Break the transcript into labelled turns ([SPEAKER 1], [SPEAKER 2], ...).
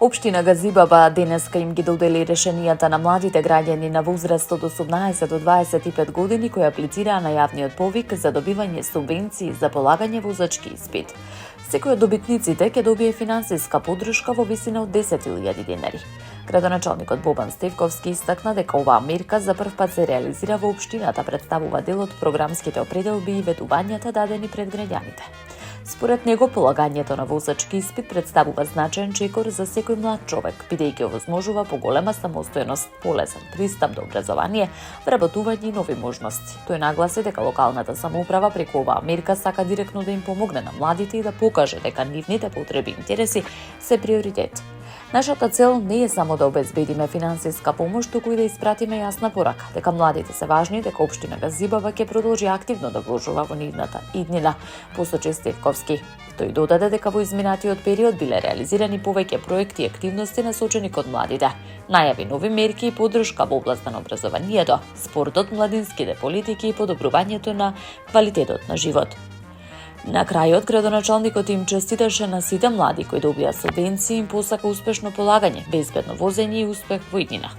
[SPEAKER 1] Општина Газибаба денеска им ги додели решенијата на младите граѓани на возраст од 18 до 25 години кои аплицираа на јавниот повик за добивање субвенции за полагање возачки испит. Секој од добитниците ќе добие финансиска поддршка во висина од 10.000 денари. Градоначалникот Бобан Стевковски истакна дека оваа мерка за прв пат се реализира во општината, представува дел од програмските определби и ветувањата дадени пред граѓаните. Според него, полагањето на возачки испит представува значаен чекор за секој млад човек, бидејќи овозможува поголема самостојност, полезен пристап до образование, вработување и нови можности. Тој нагласи дека локалната самоуправа преку оваа мерка сака директно да им помогне на младите и да покаже дека нивните потреби и интереси се приоритет. Нашата цел не е само да обезбедиме финансиска помош, туку и да испратиме јасна порака, дека младите се важни, дека општина Газибаба ќе продолжи активно да вложува во нивната иднина, посочи Стевковски. Тој додаде дека во изминатиот период биле реализирани повеќе проекти и активности насочени кон младите. Најави нови мерки и поддршка во областа на образованието, спортот, младинските политики и подобрувањето на квалитетот на живот. На крајот, градоначалникот им честиташе на сите млади кои добија субвенции и им посака успешно полагање, безбедно возење и успех во иднина.